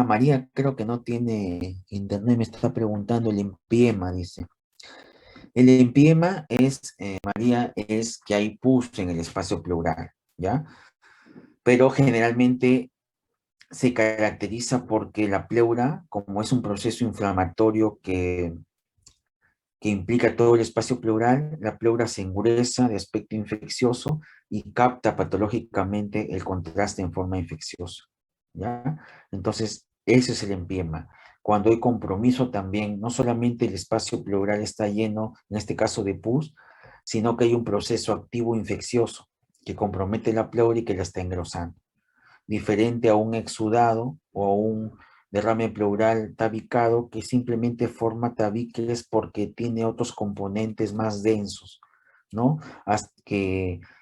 María creo que no tiene internet, me está preguntando el empiema, dice. El empiema es, María, es que hay pus en el espacio pleural, ¿ya? Pero generalmente se caracteriza porque la pleura, como es un proceso inflamatorio que implica todo el espacio pleural, la pleura se engresa de aspecto infeccioso y capta patológicamente el contraste en forma infecciosa, ¿ya? Entonces, ese es el empiema. Cuando hay compromiso también, no solamente el espacio pleural está lleno, en este caso de pus, sino que hay un proceso activo infeccioso que compromete la pleura y que la está engrosando, diferente a un exudado o a un derrame pleural tabicado que simplemente forma tabiques porque tiene otros componentes más densos, ¿no?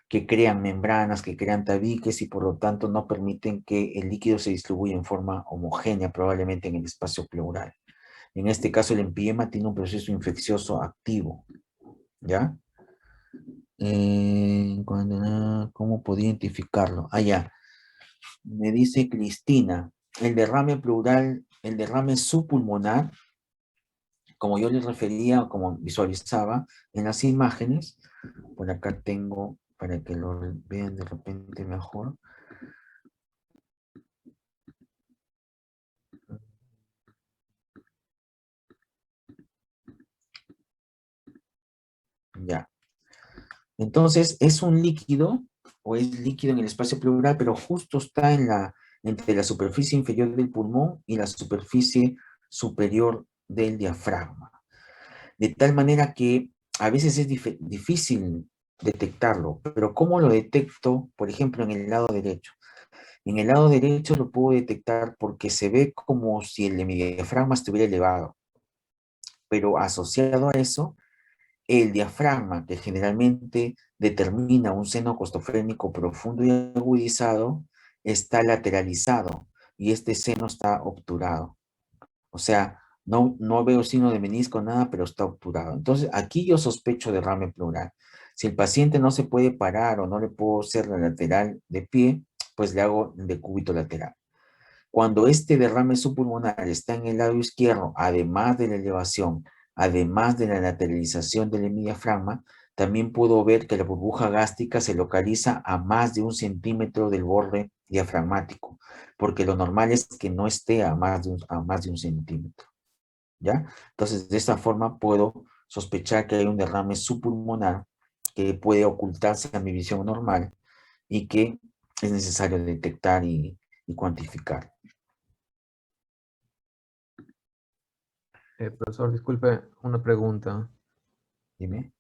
Que crean membranas, que crean tabiques y por lo tanto no permiten que el líquido se distribuya en forma homogénea probablemente en el espacio pleural. En este caso el empiema tiene un proceso infeccioso activo, ¿ya? ¿Cómo podía identificarlo? Ah, ya. Me dice Cristina, el derrame pleural, el derrame subpulmonar, como yo les refería, como visualizaba en las imágenes, por acá tengo, para que lo vean de repente mejor. Ya. Entonces, es un líquido, o es líquido en el espacio pleural, pero justo está entre la superficie inferior del pulmón y la superficie superior del diafragma. De tal manera que a veces es difícil detectarlo, pero ¿cómo lo detecto? Por ejemplo, en el lado derecho. En el lado derecho lo puedo detectar porque se ve como si el diafragma estuviera elevado, pero asociado a eso, el diafragma, que generalmente determina un seno costofrénico profundo y agudizado, está lateralizado y este seno está obturado. O sea, no veo signo de menisco, nada, pero está obturado. Entonces, aquí yo sospecho derrame pleural. Si el paciente no se puede parar o no le puedo hacer la lateral de pie, pues le hago de cúbito lateral. Cuando este derrame subpulmonar está en el lado izquierdo, además de la elevación, además de la lateralización del hemidiafragma, también puedo ver que la burbuja gástrica se localiza a más de 1 centímetro del borde diafragmático, porque lo normal es que no esté a más de un centímetro, ¿ya? Entonces, de esta forma puedo sospechar que hay un derrame subpulmonar que puede ocultarse a mi visión normal y que es necesario detectar y cuantificar. Profesor, disculpe, una pregunta. Dime.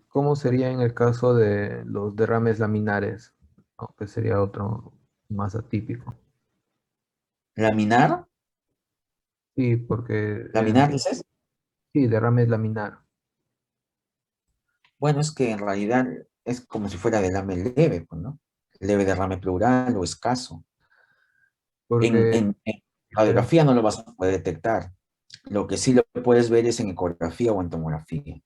¿Cómo sería en el caso de los derrames laminares? ¿No? Que sería otro más atípico. ¿Laminar? Sí, porque ¿Laminar dices? sí, derrames laminar. Bueno, es que en realidad es como si fuera derrame leve, pues, ¿no? Leve derrame pleural o escaso. Porque, En eh, radiografía no lo vas a poder detectar. Lo que sí lo puedes ver es en ecografía o en tomografía.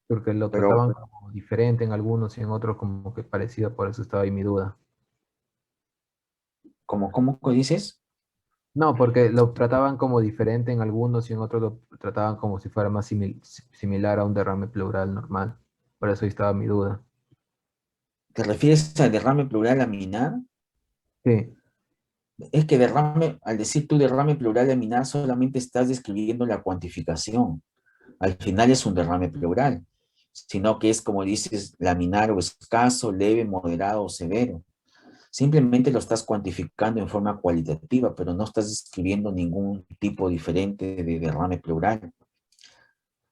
porque lo Pero, trataban como diferente en algunos y en otros como que parecido, por eso estaba ahí mi duda. ¿cómo dices? No, porque lo trataban como diferente en algunos y en otros lo trataban como si fuera más similar a un derrame pleural normal. Por eso ahí estaba mi duda. ¿Te refieres al derrame pleural laminar? Sí, Es que derrame, al decir tú derrame pleural laminar, solamente estás describiendo la cuantificación. Al final es un derrame pleural, sino que es como dices, laminar o escaso, leve, moderado o severo. Simplemente lo estás cuantificando en forma cualitativa, pero no estás describiendo ningún tipo diferente de derrame pleural,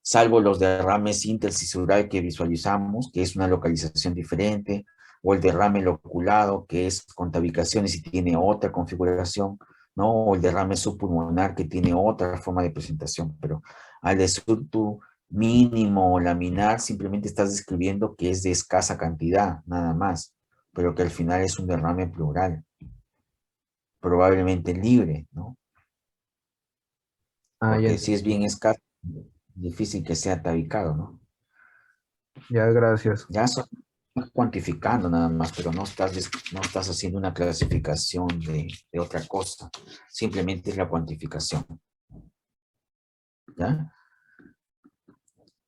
salvo los derrames intercisural que visualizamos, que es una localización diferente, o el derrame loculado, que es con tabicaciones y tiene otra configuración, ¿no? O el derrame subpulmonar, que tiene otra forma de presentación, pero al decir tu mínimo o laminar, simplemente estás describiendo que es de escasa cantidad, nada más, pero que al final es un derrame pleural, probablemente libre, ¿no? ah, ya Porque si es entendí. bien escaso, difícil que sea tabicado, ¿no? Ya, gracias. Ya, Estás cuantificando nada más, pero no estás haciendo una clasificación de otra cosa. Simplemente es la cuantificación. ¿Ya?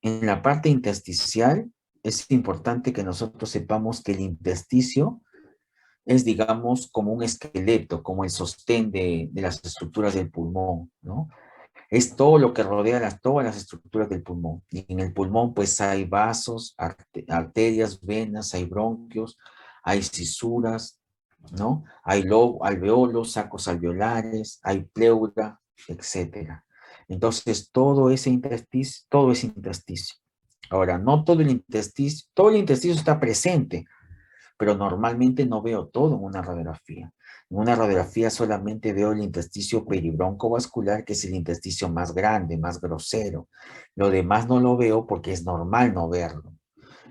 En la parte intersticial es importante que nosotros sepamos que el intersticio es, digamos, como un esqueleto, como el sostén de las estructuras del pulmón, ¿no? Es todo lo que rodea todas las estructuras del pulmón. Y en el pulmón, pues hay vasos, arterias, venas, hay bronquios, hay cisuras, ¿no? Hay alveolos, sacos alveolares, hay pleura, etcétera. Entonces, todo es intersticio. Ahora, no todo el intersticio está presente, pero normalmente no veo todo en una radiografía. En una radiografía solamente veo el intersticio peribroncovascular, que es el intersticio más grande, más grosero. Lo demás no lo veo porque es normal no verlo.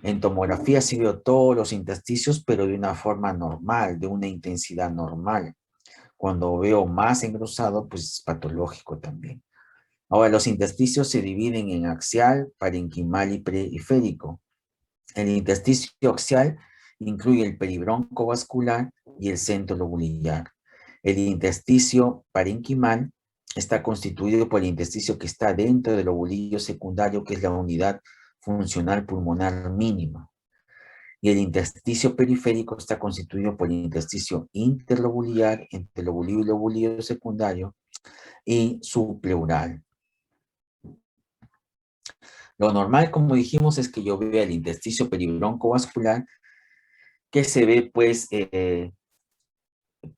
En tomografía sí veo todos los intersticios, pero de una forma normal, de una intensidad normal. Cuando veo más engrosado, pues es patológico también. Ahora, los intersticios se dividen en axial, parenquimal y periférico. El intersticio axial incluye el peribronco vascular y el centro lobulillar. El intersticio parenquimal está constituido por el intersticio que está dentro del lobulillo secundario, que es la unidad funcional pulmonar mínima. Y el intersticio periférico está constituido por el intersticio interlobulillar, entre lobulillo y lobulillo secundario, y subpleural. Lo normal, como dijimos, es que yo vea el intersticio peribronco vascular, que se ve, pues,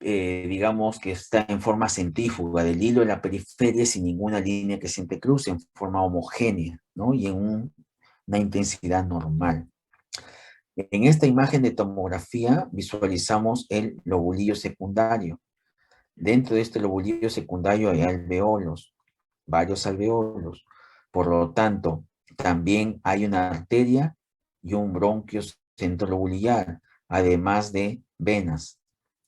digamos que está en forma centrífuga del hilo en la periferia sin ninguna línea que se entrecruce, en forma homogénea, ¿no? Y en una intensidad normal. En esta imagen de tomografía visualizamos el lobulillo secundario. Dentro de este lobulillo secundario hay alveolos, varios alveolos. Por lo tanto, también hay una arteria y un bronquio centrolobulillar, además de venas,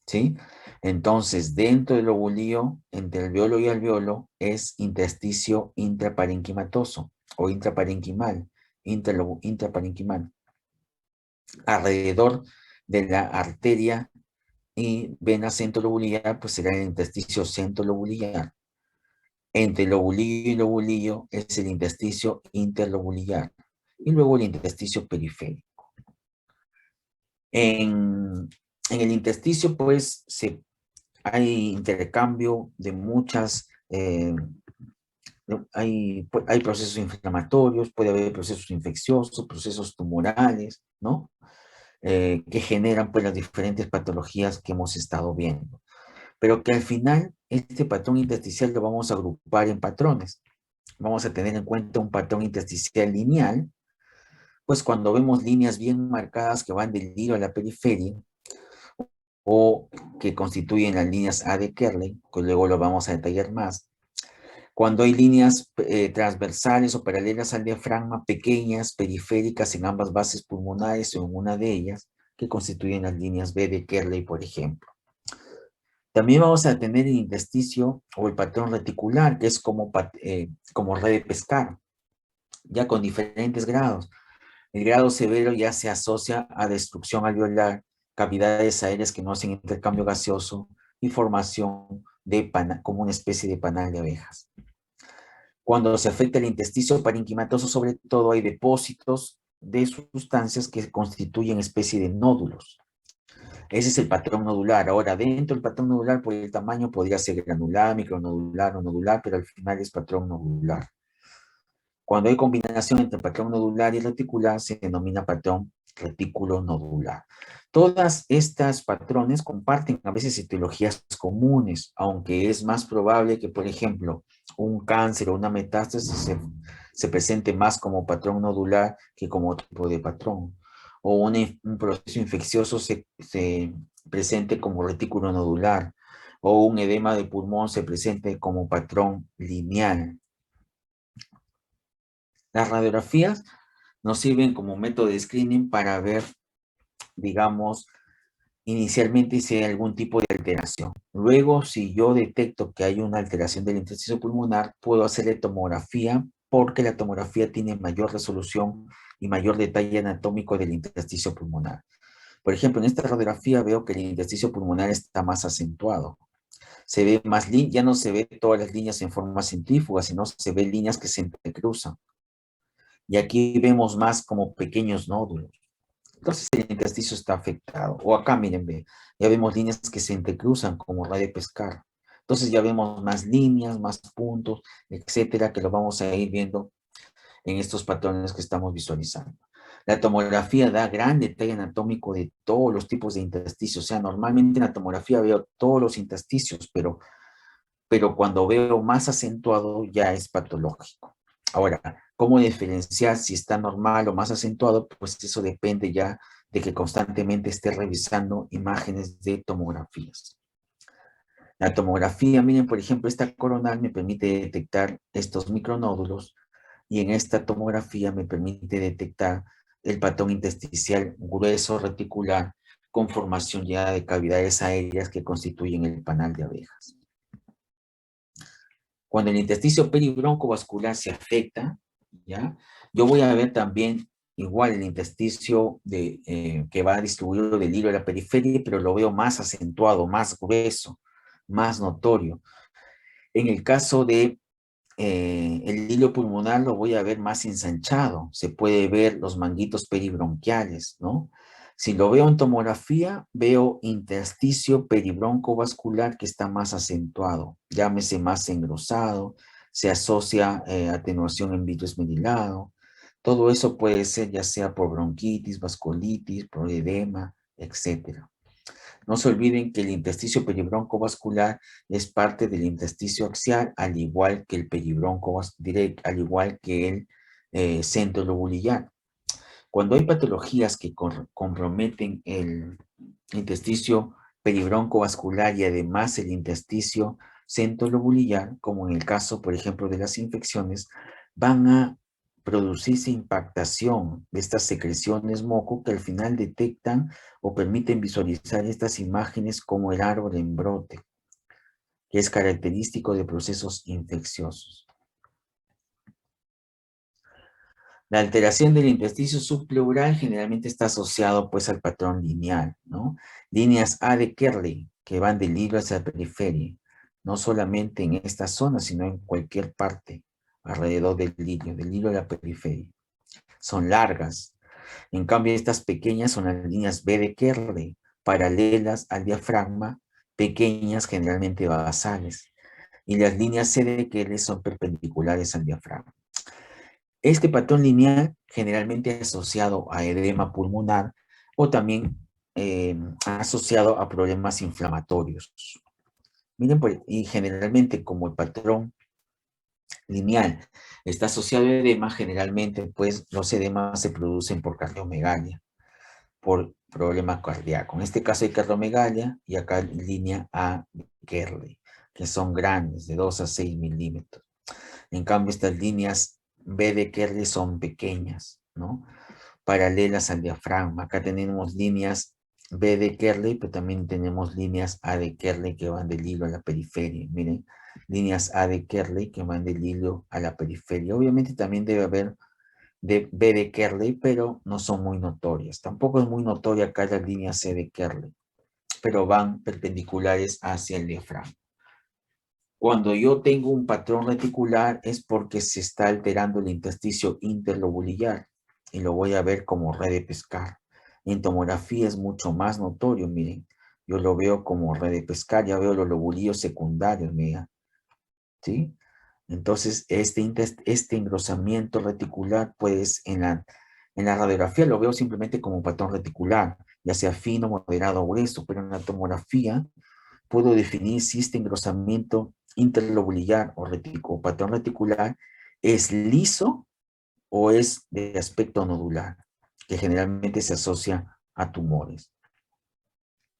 ¿sí? Entonces, dentro del lobulillo, entre alveolo y alveolo, es intersticio intraparenquimatoso o intraparenquimal, intraparenquimal. Alrededor de la arteria y vena centrolobulillar, pues será el intersticio centrolobulillar. Entre lobulillo y lobulillo es el intersticio interlobulillar. Y luego el intersticio periférico. En el intersticio, pues, hay intercambio de muchas, hay procesos inflamatorios, puede haber procesos infecciosos, procesos tumorales, ¿no? Que generan, pues, las diferentes patologías que hemos estado viendo. Pero que al final, este patrón intersticial lo vamos a agrupar en patrones. Vamos a tener en cuenta un patrón intersticial lineal, pues cuando vemos líneas bien marcadas que van del hilo a la periferia, o que constituyen las líneas A de Kerley, que luego lo vamos a detallar más. Cuando hay líneas transversales o paralelas al diafragma, pequeñas, periféricas en ambas bases pulmonares o en una de ellas, que constituyen las líneas B de Kerley, por ejemplo. También vamos a tener el intersticio o el patrón reticular, que es como red de pescar, ya con diferentes grados. El grado severo ya se asocia a destrucción alveolar, cavidades aéreas que no hacen intercambio gaseoso y formación de como una especie de panal de abejas. Cuando se afecta el intersticio parenquimatoso, sobre todo hay depósitos de sustancias que constituyen especie de nódulos. Ese es el patrón nodular. Ahora, dentro del patrón nodular, por el tamaño, podría ser granular, micronodular o nodular, pero al final es patrón nodular. Cuando hay combinación entre patrón nodular y reticular, se denomina patrón retículo nodular. Todas estas patrones comparten a veces etiologías comunes, aunque es más probable que, por ejemplo, un cáncer o una metástasis se presente más como patrón nodular que como otro tipo de patrón. O un proceso infeccioso se presente como retículo nodular, o un edema de pulmón se presente como patrón lineal. Las radiografías nos sirven como método de screening para ver, digamos, inicialmente si hay algún tipo de alteración. Luego, si yo detecto que hay una alteración del intersticio pulmonar, puedo hacerle tomografía porque la tomografía tiene mayor resolución y mayor detalle anatómico del intersticio pulmonar. Por ejemplo, en esta radiografía veo que el intersticio pulmonar está más acentuado. Se ve más, ya no se ve todas las líneas en forma centrífuga, sino se ven líneas que se entrecruzan. Y aquí vemos más como pequeños nódulos. Entonces el intersticio está afectado. O acá, miren, ve, ya vemos líneas que se entrecruzan como radio pescar. Entonces ya vemos más líneas, más puntos, etcétera, que lo vamos a ir viendo en estos patrones que estamos visualizando. La tomografía da gran detalle anatómico de todos los tipos de intersticios. O sea, normalmente en la tomografía veo todos los intersticios, pero cuando veo más acentuado ya es patológico. Ahora, ¿cómo diferenciar si está normal o más acentuado? Pues eso depende ya de que constantemente esté revisando imágenes de tomografías. La tomografía, miren, por ejemplo, esta coronal me permite detectar estos micronódulos y en esta tomografía me permite detectar el patrón intersticial grueso reticular con formación ya de cavidades aéreas que constituyen el panal de abejas. Cuando el intersticio peribroncovascular se afecta, ¿ya? Yo voy a ver también igual el intersticio que va distribuido del hilo a la periferia, pero lo veo más acentuado, más grueso, más notorio. En el caso de el hilo pulmonar lo voy a ver más ensanchado, se puede ver los manguitos peribronquiales, ¿no? Si lo veo en tomografía, veo intersticio peribroncovascular que está más acentuado, llámese más engrosado, se asocia atenuación en vitro esmerilado. Todo eso puede ser ya sea por bronquitis, vasculitis, por edema, etcétera. No se olviden que el intersticio peribroncovascular es parte del intersticio axial, al igual que el al igual que el centro lobulillar. Cuando hay patologías que comprometen el intersticio peribroncovascular y además el intersticio centrolobulillar, como en el caso, por ejemplo, de las infecciones, van a producirse impactación de estas secreciones moco que al final detectan o permiten visualizar estas imágenes como el árbol en brote, que es característico de procesos infecciosos. La alteración del intersticio subpleural generalmente está asociado pues al patrón lineal, ¿no? Líneas A de Kerley que van del hilo hacia la periferia, no solamente en esta zona, sino en cualquier parte alrededor del hilo a la periferia. Son largas. En cambio, estas pequeñas son las líneas B de Kerley, paralelas al diafragma, pequeñas, generalmente basales. Y las líneas C de Kerley son perpendiculares al diafragma. Este patrón lineal generalmente asociado a edema pulmonar o también asociado a problemas inflamatorios. Miren, y generalmente como el patrón lineal está asociado a edema, generalmente pues los edemas se producen por cardiomegalia, por problema cardíaco. En este caso hay cardiomegalia y acá línea A de Kerley, que son grandes, de 2 a 6 milímetros. En cambio, estas líneas B de Kerley son pequeñas, ¿no? Paralelas al diafragma. Acá tenemos líneas B de Kerley, pero también tenemos líneas A de Kerley que van del hilo a la periferia. Miren, líneas A de Kerley que van del hilo a la periferia. Obviamente también debe haber de B de Kerley, pero no son muy notorias. Tampoco es muy notoria acá la línea C de Kerley, pero van perpendiculares hacia el diafragma. Cuando yo tengo un patrón reticular es porque se está alterando el intersticio interlobulillar y lo voy a ver como red de pescar. En tomografía es mucho más notorio, miren. Yo lo veo como red de pescar, ya veo los lobulillos secundarios, miren. ¿Sí? Entonces, este engrosamiento reticular, pues en la radiografía lo veo simplemente como un patrón reticular, ya sea fino, moderado o grueso, pero en la tomografía puedo definir si este engrosamiento interlobulillar o patrón reticular es liso o es de aspecto nodular, que generalmente se asocia a tumores.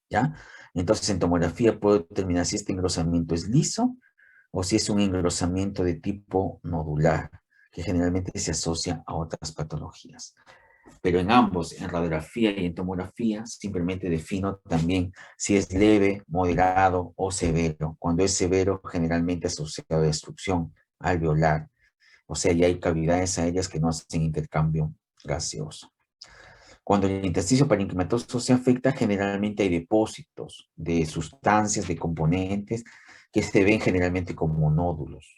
¿Ya? Entonces, en tomografía puedo determinar si este engrosamiento es liso o si es un engrosamiento de tipo nodular, que generalmente se asocia a otras patologías. Pero en ambos, en radiografía y en tomografía, simplemente defino también si es leve, moderado o severo. Cuando es severo, generalmente asociado a destrucción alveolar. O sea, ya hay cavidades aéreas que no hacen intercambio gaseoso. Cuando el intersticio parenquimatoso se afecta, generalmente hay depósitos de sustancias, de componentes, que se ven generalmente como nódulos.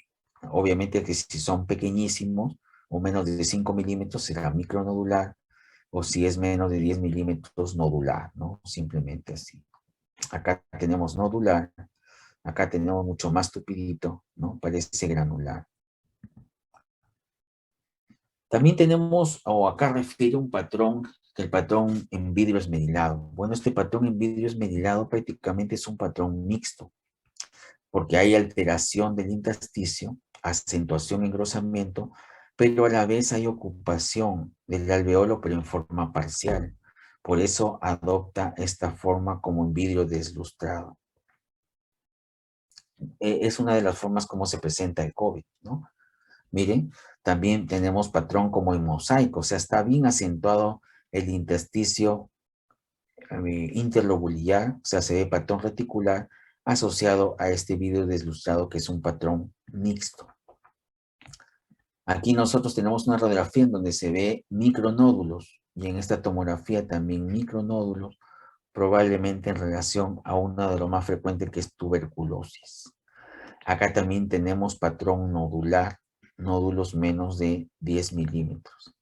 Obviamente que si son pequeñísimos, o menos de 5 milímetros, será micronodular, o si es menos de 10 milímetros, nodular, ¿no? Simplemente así. Acá tenemos nodular, acá tenemos mucho más tupidito, ¿no? Parece granular. También tenemos, o acá refiere un patrón, que el patrón en vidrio esmerilado. Bueno, este patrón en vidrio esmerilado prácticamente es un patrón mixto, porque hay alteración del intersticio, acentuación, engrosamiento, pero a la vez hay ocupación del alveolo, pero en forma parcial. Por eso adopta esta forma como en vidrio deslustrado. Es una de las formas como se presenta el COVID, ¿no? Miren, también tenemos patrón como en mosaico, o sea, está bien acentuado el intersticio interlobular, o sea, se ve patrón reticular asociado a este vidrio deslustrado que es un patrón mixto. Aquí nosotros tenemos una radiografía en donde se ve micronódulos y en esta tomografía también micronódulos, probablemente en relación a uno de los más frecuentes que es tuberculosis. Acá también tenemos patrón nodular, nódulos menos de 10 milímetros.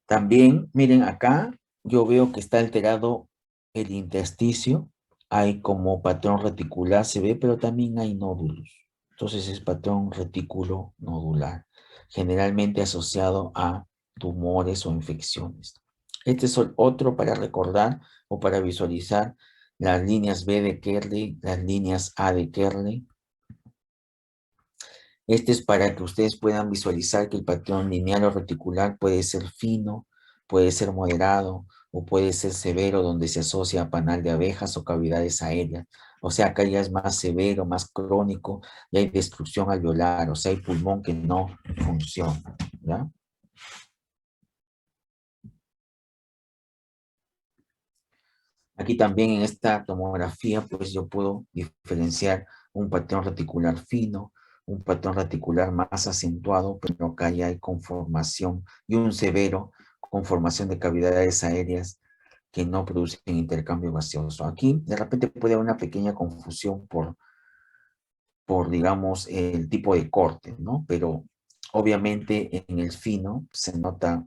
También, miren acá, yo veo que está alterado el intersticio, hay como patrón reticular, se ve, pero también hay nódulos. Entonces es patrón retículo nodular, generalmente asociado a tumores o infecciones. Este es otro para recordar o para visualizar las líneas B de Kerley, las líneas A de Kerley. Este es para que ustedes puedan visualizar que el patrón lineal o reticular puede ser fino, puede ser moderado o puede ser severo, donde se asocia a panal de abejas o cavidades aéreas. O sea, acá ya es más severo, más crónico, y hay destrucción alveolar, o sea, hay pulmón que no funciona, ¿ya? Aquí también en esta tomografía, pues yo puedo diferenciar un patrón reticular fino, un patrón reticular más acentuado, pero acá ya hay conformación, y un severo conformación de cavidades aéreas que no producen intercambio gaseoso. Aquí de repente puede haber una pequeña confusión por digamos, el tipo de corte, ¿no? Pero obviamente en el fino se nota,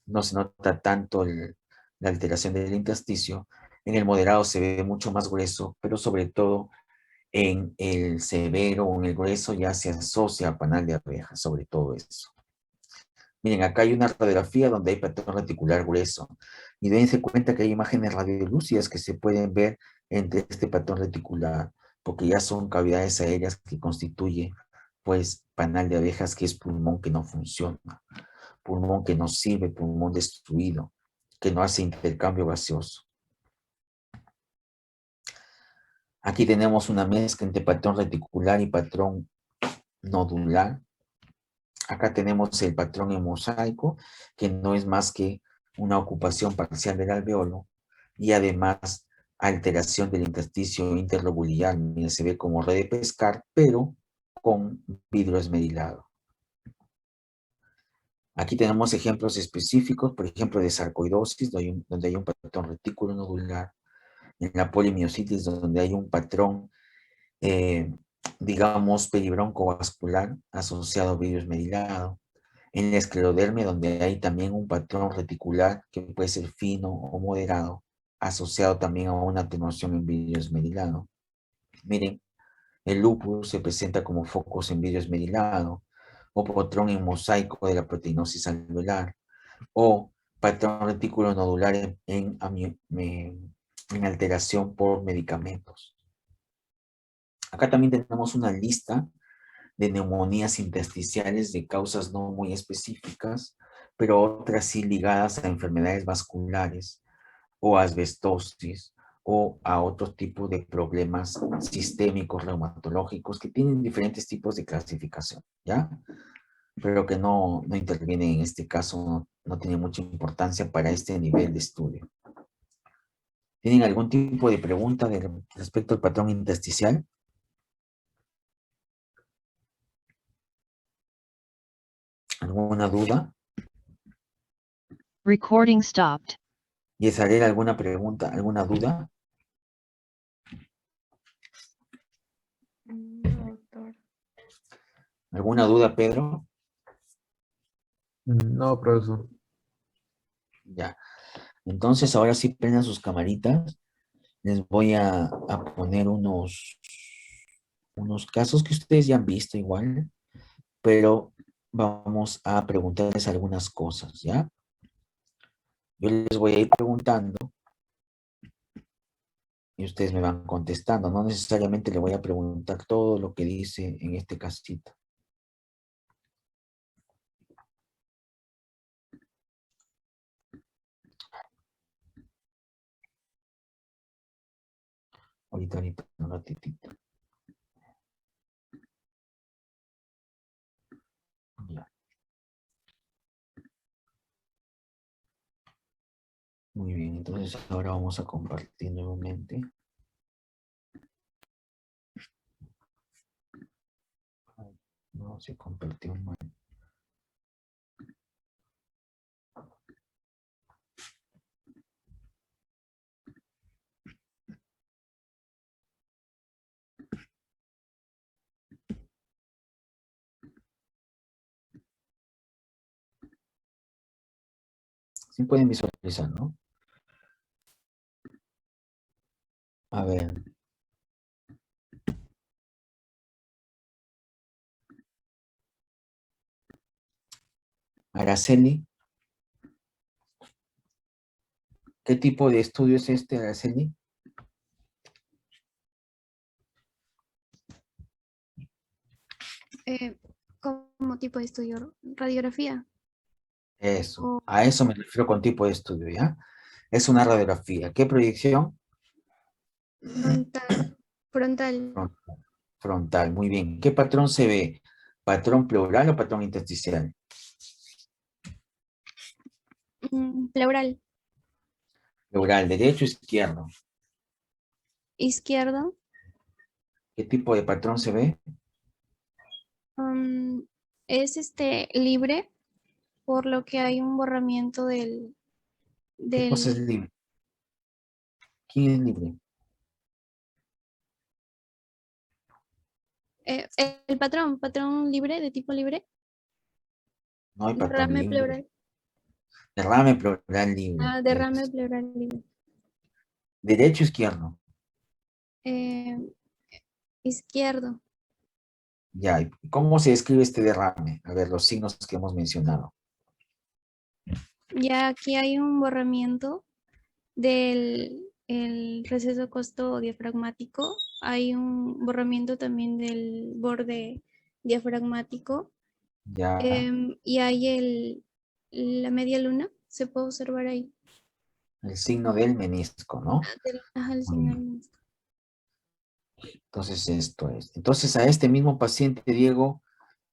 no se nota tanto la alteración del intersticio. En el moderado se ve mucho más grueso, pero sobre todo en el severo o en el grueso ya se asocia a panal de abeja, sobre todo eso. Miren, acá hay una radiografía donde hay patrón reticular grueso. Y dense cuenta que hay imágenes radiolúcidas que se pueden ver entre este patrón reticular, porque ya son cavidades aéreas que constituye, pues, panal de abejas, que es pulmón que no funciona, pulmón que no sirve, pulmón destruido, que no hace intercambio gaseoso. Aquí tenemos una mezcla entre patrón reticular y patrón nodular. Acá tenemos el patrón en mosaico, que no es más que una ocupación parcial del alveolo y además alteración del intersticio interlobular. Miren, se ve como red de pescar, pero con vidrio esmerilado. Aquí tenemos ejemplos específicos, por ejemplo, de sarcoidosis, donde hay un patrón retículo nodular, en la polimiositis, donde hay un patrón, digamos, peribroncovascular asociado a vidrio esmerilado, en la esclerodermia, donde hay también un patrón reticular que puede ser fino o moderado, asociado también a una atenuación en vidrio esmerilado. Miren, el lupus se presenta como focos en vidrio esmerilado, o patrón en mosaico de la proteinosis alveolar, o patrón retículo nodular en alteración por medicamentos. Acá también tenemos una lista de neumonías intersticiales de causas no muy específicas, pero otras sí ligadas a enfermedades vasculares o asbestosis o a otros tipos de problemas sistémicos reumatológicos que tienen diferentes tipos de clasificación, ¿ya? Pero que no intervienen en este caso, no tiene mucha importancia para este nivel de estudio. ¿Tienen algún tipo de pregunta respecto al patrón intersticial? ¿Alguna duda? Recording stopped. Yesarel, ¿alguna pregunta, alguna duda? No, doctor. ¿Alguna duda, Pedro? No, profesor. Ya. Entonces, ahora sí prendan sus camaritas. Les voy a poner unos casos que ustedes ya han visto igual, pero vamos a preguntarles algunas cosas, ¿ya? Yo les voy a ir preguntando y ustedes me van contestando. No necesariamente le voy a preguntar todo lo que dice en este casito. Ahorita, un ratitito. Ya. Muy bien, entonces ahora vamos a compartir nuevamente. No, se compartió mal. Sí pueden visualizar, ¿no? A ver. Araceli. ¿Qué tipo de estudio es este, Araceli? ¿Como tipo de estudio? ¿Radiografía? Eso. O A eso me refiero con tipo de estudio, ¿ya? Es una radiografía. ¿Qué proyección? frontal. Frontal. Frontal. Frontal, muy bien. ¿Qué patrón se ve? ¿Patrón pleural o patrón intersticial? Pleural. Pleural, derecho o izquierdo. Izquierdo. ¿Qué tipo de patrón se ve? Es libre, por lo que hay un borramiento ¿Qué cosa es del libre? ¿Quién es libre? el patrón libre, de tipo libre, No hay patrón derrame libre. pleural. Derrame pleural libre. Derrame pleural libre. Derecho o izquierdo. Eh, Izquierdo. Ya, ¿y cómo se describe este derrame? A ver, los signos que hemos mencionado. Ya aquí hay un borramiento del el receso costo diafragmático. Hay un borramiento también del borde diafragmático. Ya, Y hay la media luna, se puede observar ahí. el signo del menisco, ¿no? El Muy bien. señal. Entonces, esto es. Entonces, a este mismo paciente, Diego,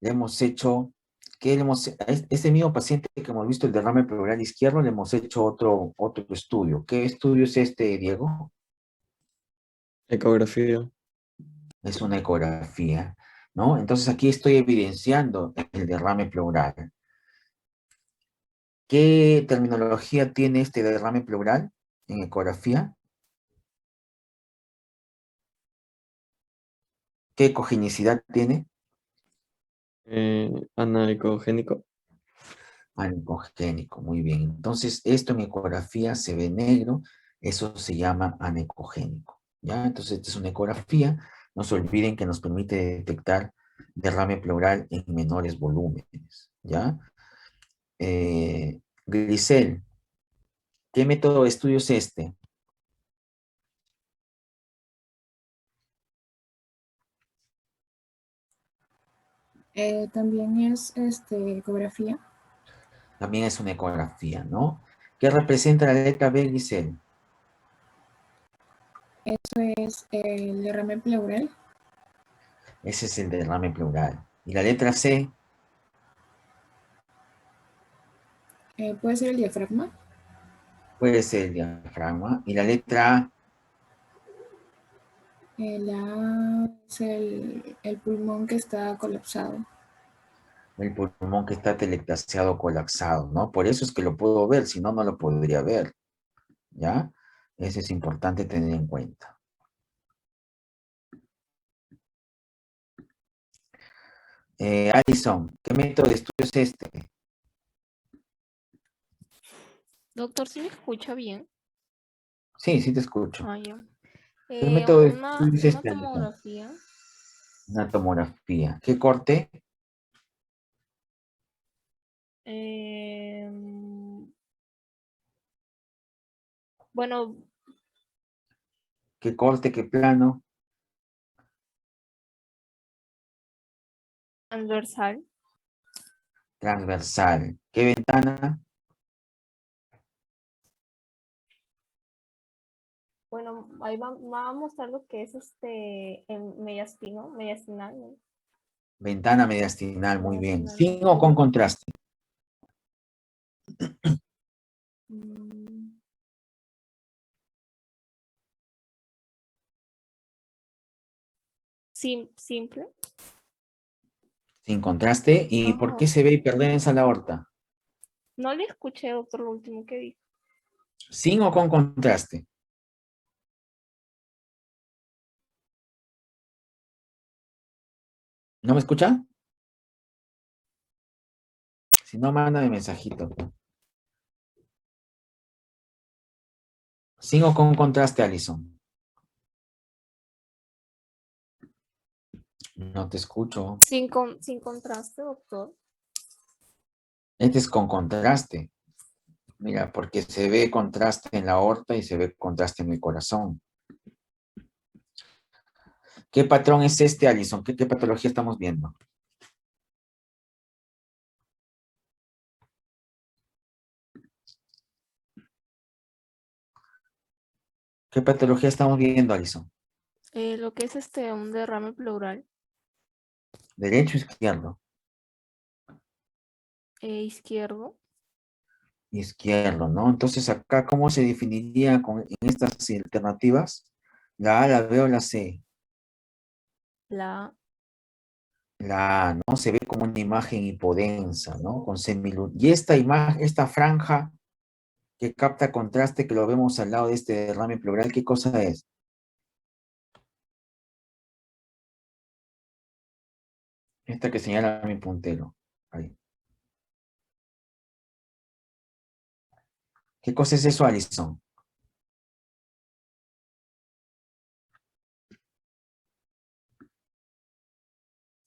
le hemos hecho, ¿qué le hemos, a este mismo paciente que hemos visto el derrame pleural izquierdo, le hemos hecho otro estudio. ¿Qué estudio es este, Diego? Ecografía. Es una ecografía, ¿no? Entonces, aquí estoy evidenciando el derrame pleural. ¿Qué terminología tiene este derrame pleural en ecografía? ¿Qué ecogenicidad tiene? Anaecogénico. Anecogénico, muy bien. Entonces, esto en ecografía se ve negro, eso se llama anecogénico, ¿ya? Entonces, esta es una ecografía, no se olviden que nos permite detectar derrame pleural en menores volúmenes, ¿ya? Grisel, ¿qué método de estudio es este? También es ecografía. También es una ecografía, ¿no? ¿Qué representa la letra B, Grisel? Eso es el derrame pleural. Ese es el derrame pleural. ¿Y la letra C? Puede ser el diafragma. Puede ser el diafragma. ¿Y la letra A? La es el pulmón que está colapsado. El pulmón que está telectaseado colapsado, ¿no? Por eso es que lo puedo ver, si no, no lo podría ver, ¿ya? Eso es importante tener en cuenta. Alison, ¿qué método de estudio es este? Doctor, ¿sí me escucha bien? Sí, sí te escucho. Ah, ya. ¿Qué método de Una, estudio es una este, Alison? tomografía. Una tomografía. ¿Qué corte? Bueno, ¿Qué corte? ¿Qué plano? transversal. Transversal. ¿Qué ventana? Bueno, ahí va a mostrar lo que es en mediastinal, ¿no? Ventana mediastinal, muy bien. Mediastinal. ¿Sin o con contraste? Mm, Simple. Sin contraste. ¿Y por Ajá. qué se ve hiperdensa la aorta? No le escuché, doctor, lo último que dijo. ¿Sin o con contraste? ¿No me escucha? Si no, mándame mensajito. ¿Sin o con contraste, Alison? No te escucho. Sin contraste, doctor. Este es con contraste. Mira, porque se ve contraste en la aorta y se ve contraste en el corazón. ¿Qué patrón es este, Alison? ¿Qué patología estamos viendo? ¿Qué patología estamos viendo, Alison? Lo que es un derrame pleural. ¿Derecho o izquierdo? Izquierdo. Izquierdo, ¿no? Entonces acá, ¿cómo se definiría en estas alternativas? La A, la B o la C. La La A, ¿no? Se ve como una imagen hipodensa, ¿no? Con semiluz. Y esta imagen, esta franja que capta contraste, que lo vemos al lado de este derrame pleural, ¿qué cosa es? Esta que señala mi puntero. Ahí. ¿Qué cosa es eso, Alison?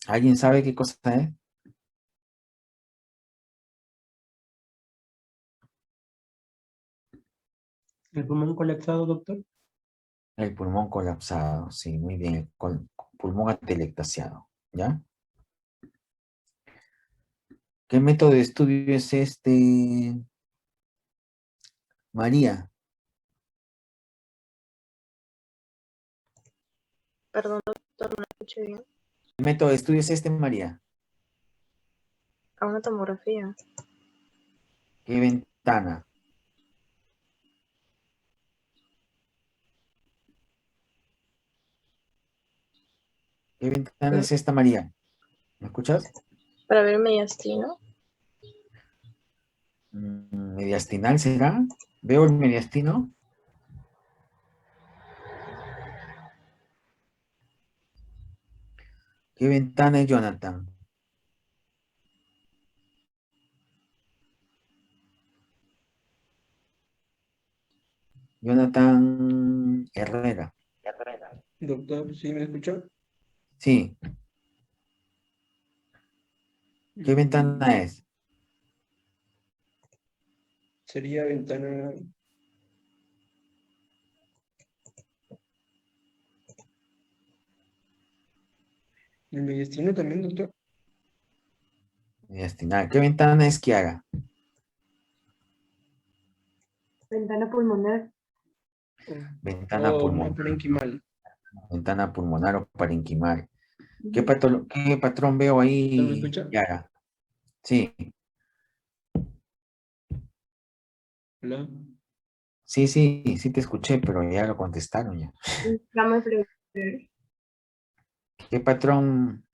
¿Alguien sabe qué cosa es? ¿El pulmón colapsado, doctor? El pulmón colapsado, sí, muy bien. El pulmón atelectasiado, ¿ya? ¿Qué método de estudio es este, María? Perdón, doctor, no escuché bien. ¿Qué método de estudio es este, María? A una tomografía. ¿Qué ventana? ¿Qué ventana es esta, María? ¿Me escuchas? Para ver mediastino. ¿Mediastinal será? ¿Veo el mediastino? ¿Qué ventana es, Jonathan? Jonathan Herrera. Doctor, ¿sí me escucha? Sí. ¿Qué ventana es? Sería ventana. ¿El mediastino también, doctor? Mediastinal. ¿Qué ventana es, Kiara? Ventana pulmonar. Ventana Oh, no, pulmonar. parenquimal. Ventana pulmonar o parenquimal. ¿Qué patrón veo ¿No me ahí, escucha? Kiara? Sí, Hola. sí, sí, sí te escuché, pero ya lo contestaron ya. Inflama pleural. ¿Qué patrón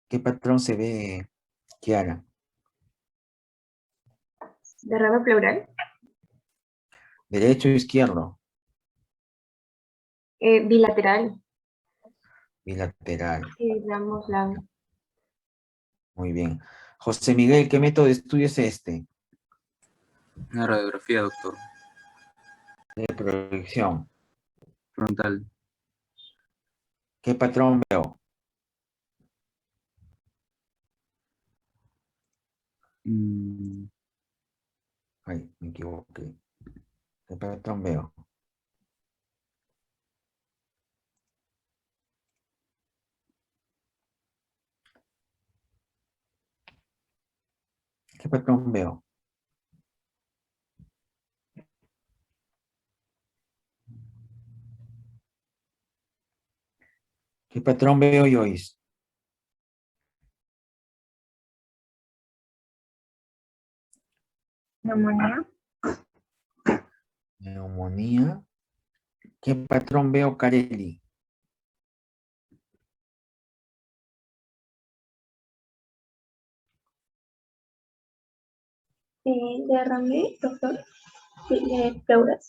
¿Qué patrón se ve, Kiara? Derrame pleural. ¿Derecho o izquierdo? Bilateral. Bilateral. Sí, de ambos lados. Muy bien. José Miguel, ¿qué método de estudio es este? Una radiografía, doctor. De proyección. Frontal. ¿Qué patrón veo? Mm, Ay, me equivoqué. ¿Qué patrón veo? ¿Qué patrón veo? ¿Qué patrón veo, Joyce? Neumonía. Neumonía. ¿Qué patrón veo, Carelli? Derrame, doctor. Pleural.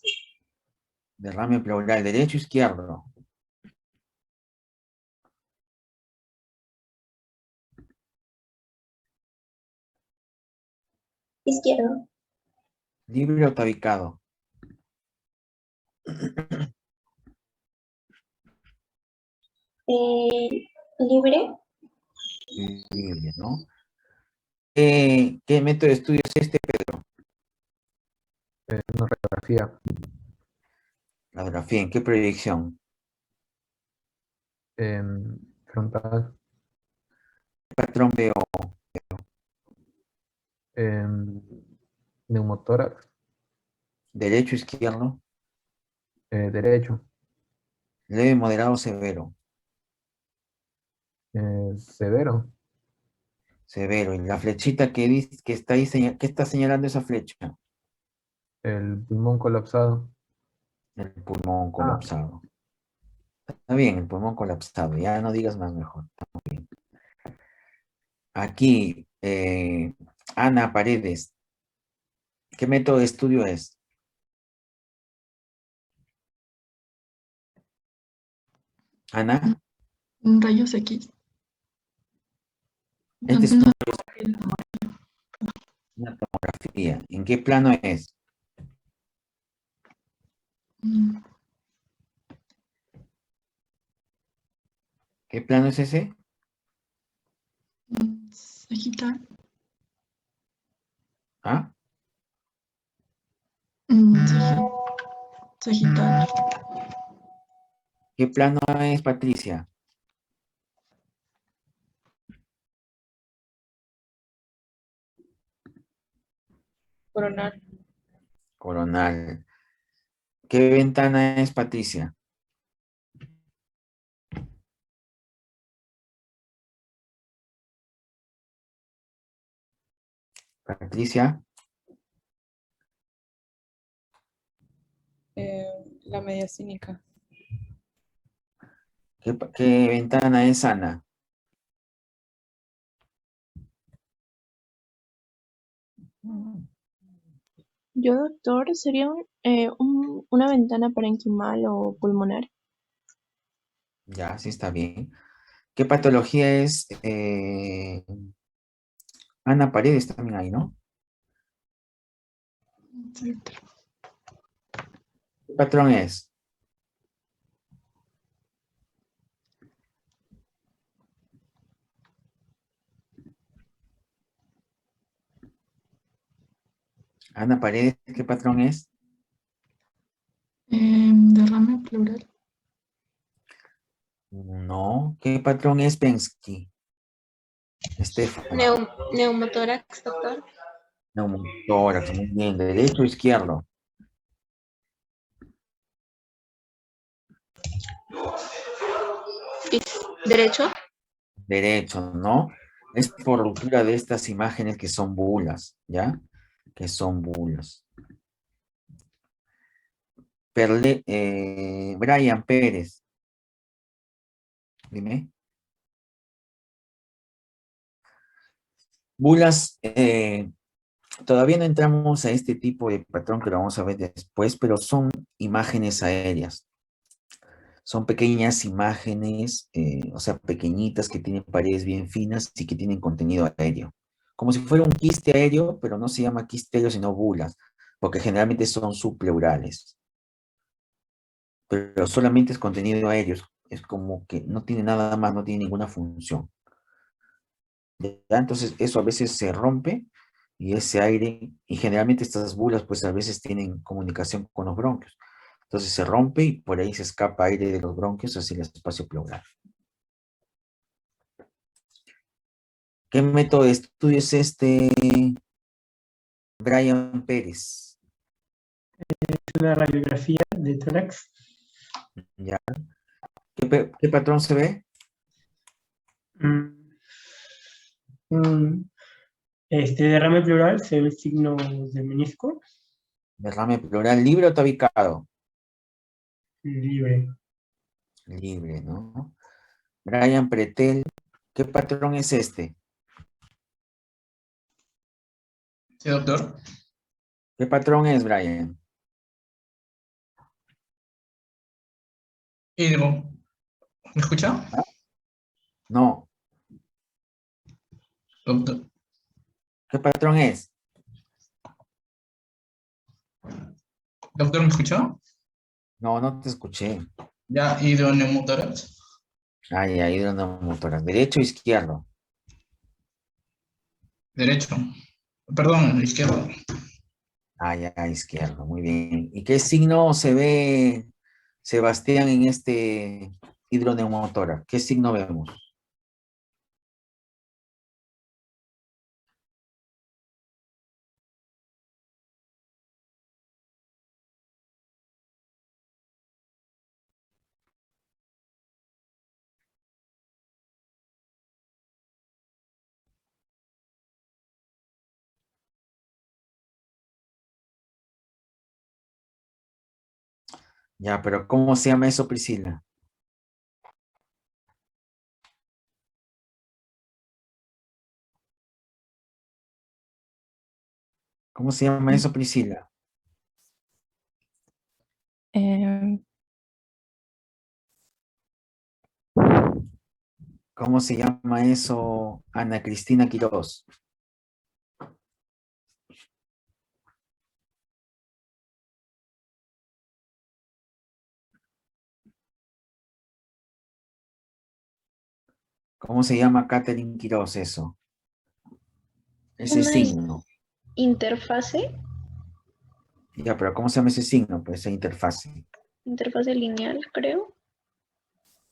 Derrame pleural, derecho o izquierdo. Izquierdo. Libre o tabicado. Libre. Libre, ¿no? ¿Qué método de estudio es este, Pedro? Una radiografía. Radiografía, ¿en qué proyección? Frontal. ¿Qué patrón veo? Neumotórax. Derecho o izquierdo. Derecho. Leve, moderado o severo. Severo. Severo. Y la flechita que dice que está ahí, ¿qué está señalando esa flecha? El pulmón colapsado. El pulmón colapsado. Está bien, el pulmón colapsado. Ya no digas más mejor. Está muy bien. Aquí, Ana Paredes. ¿Qué método de estudio es? Ana, Rayos X. esta es También una tomografía. ¿En qué plano es? mm, ¿Qué plano es ese? sagital. ¿Ah? Sagital. ¿Qué plano es, Patricia? Coronal. Coronal. ¿Qué ventana es, Patricia? Patricia, La mediastínica. ¿qué ventana es, Ana? Yo, doctor, sería una ventana parenquimal o pulmonar. Ya, sí está bien. ¿Qué patología es? Ana Paredes también hay, ¿no? ¿Qué patrón es? Ana Paredes, ¿qué patrón es? Derrame pleural. No. ¿Qué patrón es Pensky? Estefano. Neumotórax, doctor. Neumotórax, muy bien. ¿Derecho o izquierdo? Derecho. Derecho, ¿no? Es por ruptura de estas imágenes que son bulas, ¿ya? Que son bulas. Brian Pérez. Dime. Bulas, todavía no entramos a este tipo de patrón que lo vamos a ver después, pero son imágenes aéreas. Son pequeñas imágenes, o sea, pequeñitas que tienen paredes bien finas y que tienen contenido aéreo. Como si fuera un quiste aéreo, pero no se llama quiste aéreo, sino bulas, porque generalmente son subpleurales. Pero solamente es contenido aéreo, es como que no tiene nada más, no tiene ninguna función. ¿Ya? Entonces eso a veces se rompe y ese aire, y generalmente estas bulas pues a veces tienen comunicación con los bronquios. Entonces se rompe y por ahí se escapa aire de los bronquios hacia el espacio pleural. ¿Qué método de estudio es este, Brian Pérez? Es una radiografía de tórax. ¿Ya? ¿Qué patrón se ve? Derrame pleural, se ve el signo del menisco. Derrame pleural, ¿libre o tabicado? Libre. Libre, ¿no? Brian Pretel, ¿qué patrón es este? Sí, doctor. ¿Qué patrón es, Brian? Hidro. ¿Me escucha? ¿Ah? No. Doctor. ¿Qué patrón es? Doctor, ¿me escuchó? No, no te escuché. Ya, hidroneumotórax. Ah, ya, hidroneumotórax. ¿Derecho o izquierdo? Derecho. Perdón, izquierdo. Ah, ya, izquierdo. Muy bien. ¿Y qué signo se ve, Sebastián, en este hidroneumotórax? ¿Qué signo vemos? Ya, pero ¿cómo se llama eso, Priscila? ¿Cómo se llama eso, Priscila? ¿Cómo se llama eso, Ana Cristina Quiroz? ¿Cómo se llama Catherine Quiroz eso? Ese Una signo. interfase, Ya, pero ¿cómo se llama ese signo? Pues esa interfase. interfase lineal, creo.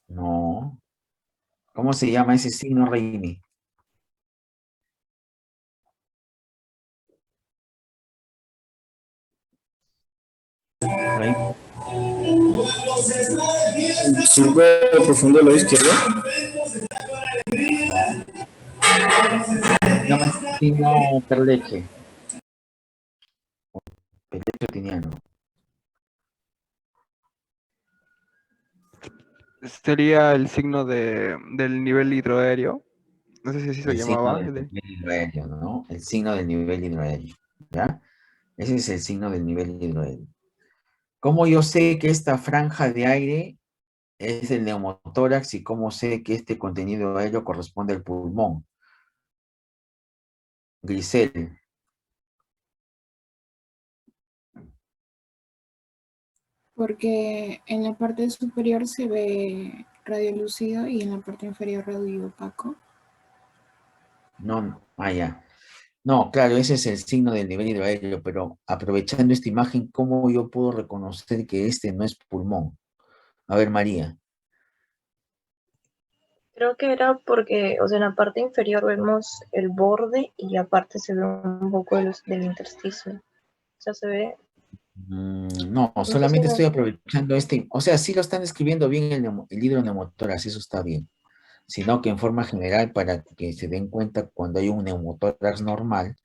No. ¿Cómo se llama ese signo, Raimi? Raimi. Surco profundo del lado izquierdo. Se llama ese signo Perleche. Perleche tiniano. Sería el signo del nivel hidroaéreo. No sé si así se El signo llamaba. del nivel hidroaéreo, ¿no? El signo del nivel hidroaéreo, ¿ya? Ese es el signo del nivel hidroaéreo. ¿Cómo yo sé que esta franja de aire es el neumotórax y cómo sé que este contenido aéreo corresponde al pulmón? Grisel. Porque en la parte superior se ve radiolúcido y en la parte inferior radio opaco. No, ya. No, claro, ese es el signo del nivel hidroaéreo, pero aprovechando esta imagen, ¿cómo yo puedo reconocer que este no es pulmón? A ver, María. Creo que era porque, o sea, en la parte inferior vemos el borde y aparte se ve un poco del intersticio. O sea, se ve. No, No sé solamente si estoy aprovechando o sea, sí lo están escribiendo bien el hidroneumotórax, eso está bien, sino que en forma general para que se den cuenta cuando hay un neumotórax normal,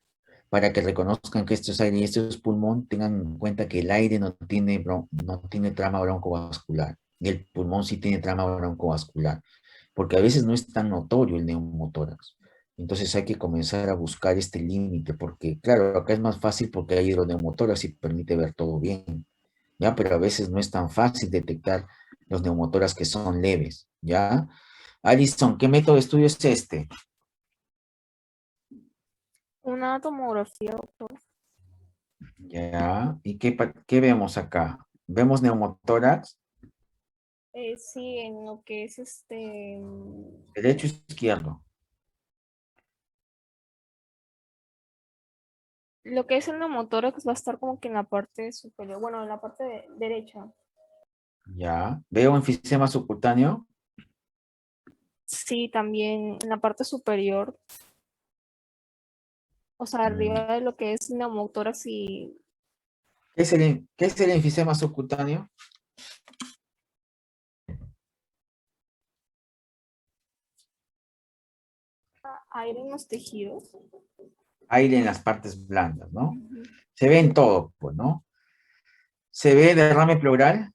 para que reconozcan que esto es aire y esto es pulmón, tengan en cuenta que el aire no tiene trama broncovascular, y el pulmón sí tiene trama broncovascular, porque a veces no es tan notorio el neumotórax. Entonces hay que comenzar a buscar este límite, porque claro, acá es más fácil porque hay hidroneumotoras y permite ver todo bien, ¿ya? Pero a veces no es tan fácil detectar los neumotoras que son leves, ¿ya? Alison, ¿qué método de estudio es este? Una tomografía, doctor. Ya, ¿y qué vemos acá? ¿Vemos neumotórax? Sí, en lo que es Derecho o izquierdo. lo que es el neumotórax va a estar como que en la parte superior, bueno, en la parte derecha. Ya, ¿veo enfisema subcutáneo? Sí, también en la parte superior, o sea, arriba de lo que es neumotórax y ¿Qué es el enfisema subcutáneo? aire en los tejidos. Aire en las partes blandas, ¿no? Ujú. Se ve en todo, pues, ¿no? ¿Se ve derrame pleural?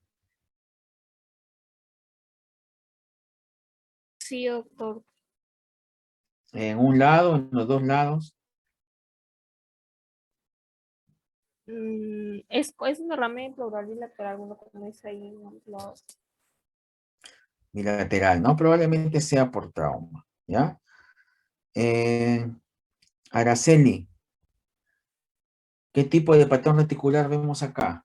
Sí, doctor. En un lado, en los dos lados. Es un derrame pleural bilateral, uno como dice ahí en los lados. Bilateral, ¿no? Probablemente sea por trauma, ¿ya? Araceli, ¿qué tipo de patrón reticular vemos acá?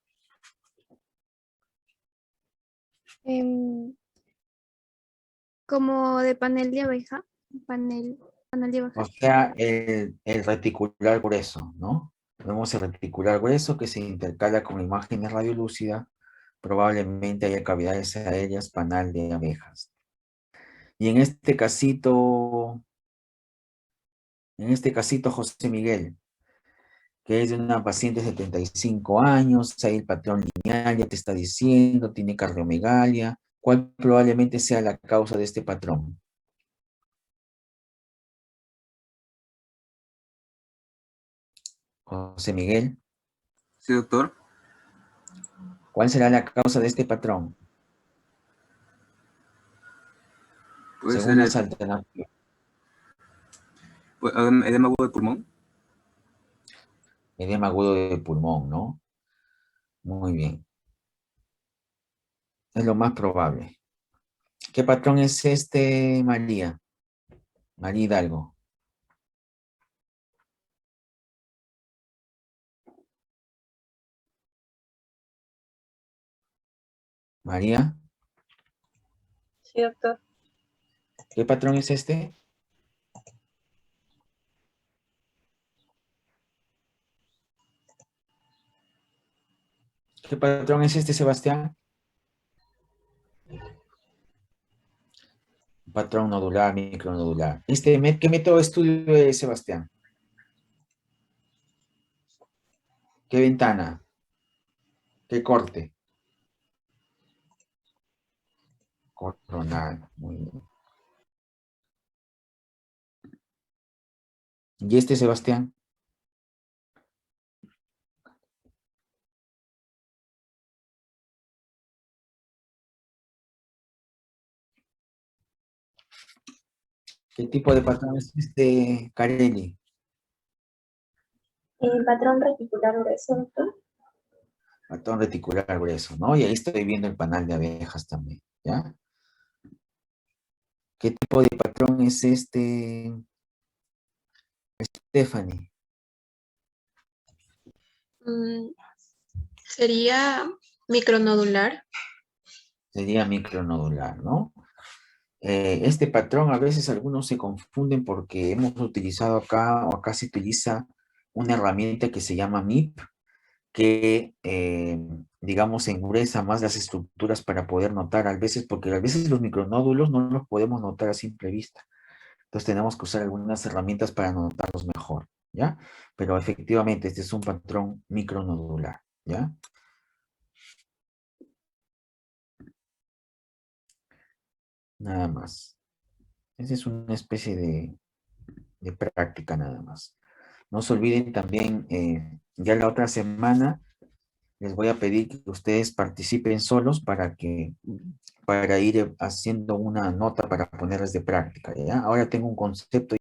Como de panel de abeja, panel de O abeja. sea, el reticular grueso, ¿no? Vemos el reticular grueso que se intercala con imágenes radiolúcidas. Probablemente haya cavidades aéreas, panal de abejas. Y en este casito, José Miguel, que es de una paciente de 75 años, hay el patrón lineal, ya te está diciendo, tiene cardiomegalia. ¿Cuál probablemente sea la causa de este patrón? José Miguel, Sí, doctor. ¿cuál será la causa de este patrón? Puede Según ser las alternativas. edema agudo de pulmón. Edema agudo de pulmón, ¿no? Muy bien. Es lo más probable. ¿Qué patrón es este, María? María Hidalgo. María, Sí, doctor. ¿qué patrón es este? ¿Qué patrón es este, Sebastián? Patrón nodular, micronodular. ¿Qué método de estudio es, Sebastián? ¿Qué ventana? ¿Qué corte? Coronal. Muy bien. ¿Y este, Sebastián? ¿Qué tipo de patrón es este, Carelli? El patrón reticular grueso, doctor. Patrón reticular grueso, ¿no? Y ahí estoy viendo el panal de abejas también, ¿ya? ¿Qué tipo de patrón es este, Stephanie? Sería micronodular. Sería micronodular, ¿no? Este patrón a veces algunos se confunden porque hemos utilizado acá, o acá se utiliza una herramienta que se llama MIP, que, digamos, engruesa más las estructuras para poder notar a veces, porque a veces los micronódulos no los podemos notar a simple vista. Entonces tenemos que usar algunas herramientas para notarlos mejor, ¿ya? Pero efectivamente este es un patrón micronodular, ¿ya? Nada más. Esa es una especie de práctica nada más. No se olviden también, ya la otra semana les voy a pedir que ustedes participen solos para ir haciendo una nota para ponerles de práctica, ¿ya? Ahora tengo un concepto